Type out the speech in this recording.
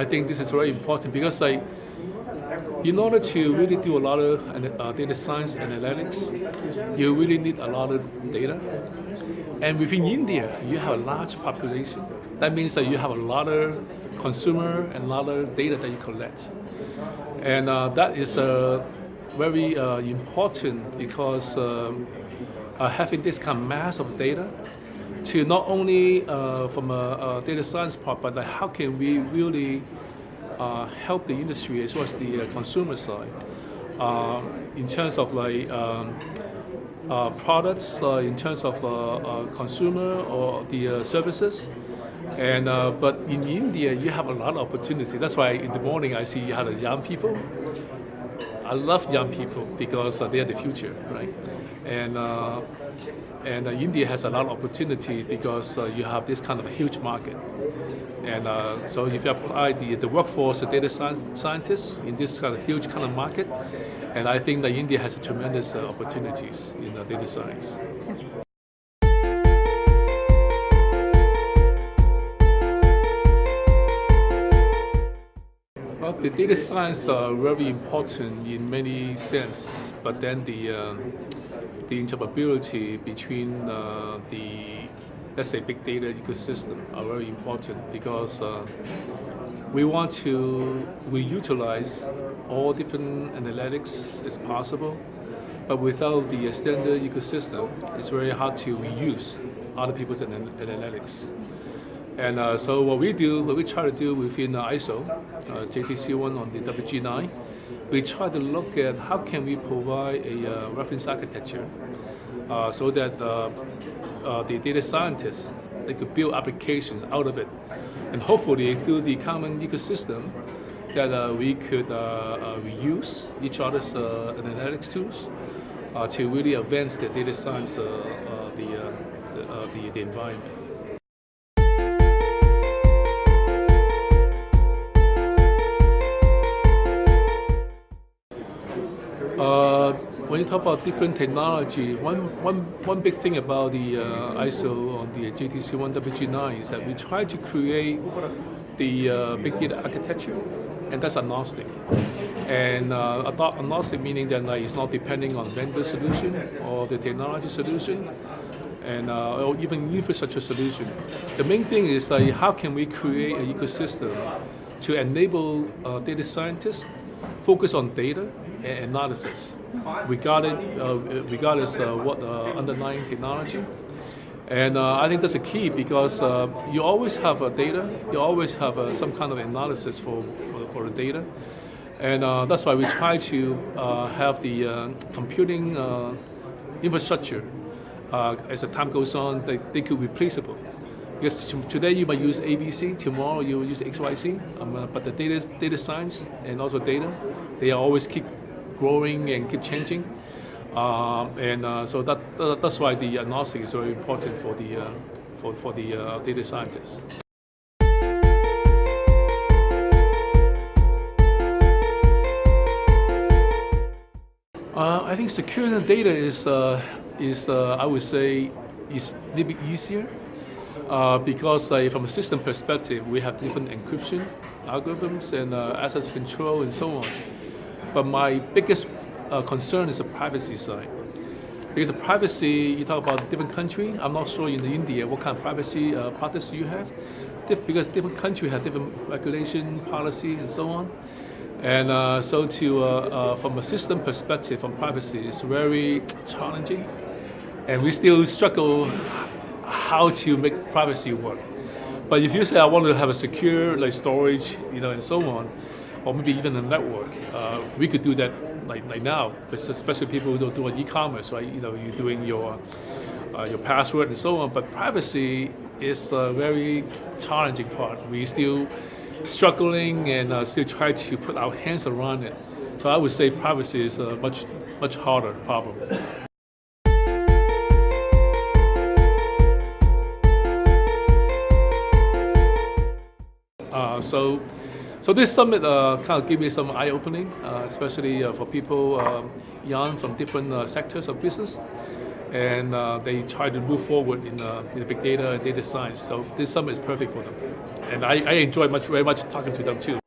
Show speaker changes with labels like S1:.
S1: I think this is very important because in order to really do a lot of data science analytics, you really need a lot of data. And within India, you have a large population. That means that you have a lot of consumer and a lot of data that you collect. And that is very important because having this kind of mass of data to not only from a data science part, but how can we really help the industry as well as the consumer side in terms of products, in terms of consumer or the services. And but in India, you have a lot of opportunity. That's why in the morning I see you have young people. I love young people because they are the future, right? And India has a lot of opportunity because you have this kind of a huge market. And so if you apply the workforce, the data scientists in this kind of huge kind of market, and I think that India has tremendous opportunities in data science. Well, the data science are very important in many sense, but then the interoperability between let's say big data ecosystem are very important because we want to utilize all different analytics as possible, but without the standard ecosystem, it's very hard to reuse other people's analytics. And so what we try to do within ISO, JTC1 on the WG9, we try to look at how can we provide a reference architecture so that the data scientists, they could build applications out of it. And hopefully through the common ecosystem that we could reuse each other's analytics tools to really advance the data science, the environment. When you talk about different technology, one big thing about the ISO on the JTC1 WG9 is that we try to create the big data architecture, and that's agnostic. And agnostic meaning that it's not depending on vendor solution or the technology solution, and or even infrastructure solution. The main thing is how can we create an ecosystem to enable data scientists focus on data and analysis, regardless what underlying technology. And I think that's a key because you always have data, you always have some kind of analysis for the data. And that's why we try to have the computing infrastructure as the time goes on, they could be replaceable. Because today you might use ABC, tomorrow you will use XYZ, but the data science and also data, they always keep growing and keep changing. So that's why the agnostic is very important for the data scientists. I think securing the data is I would say is a little bit easier because from a system perspective, we have different encryption algorithms and access control and so on. But my biggest concern is the privacy side. Because the privacy, you talk about different country. I'm not sure in India what kind of privacy practice you have, because different countries have different regulation, policy, and so on. And so from a system perspective, from privacy, it's very challenging. And we still struggle how to make privacy work. But if you say I want to have a secure storage, and so on, or maybe even a network, we could do that like now, especially people who do e-commerce, right? You're doing your password and so on. But privacy is a very challenging part. We still struggling and still try to put our hands around it. So I would say privacy is a much harder problem. So this summit kind of gave me some eye-opening, especially for people young from different sectors of business. and they try to move forward in big data and data science. So this summer is perfect for them, and I enjoy very much talking to them too.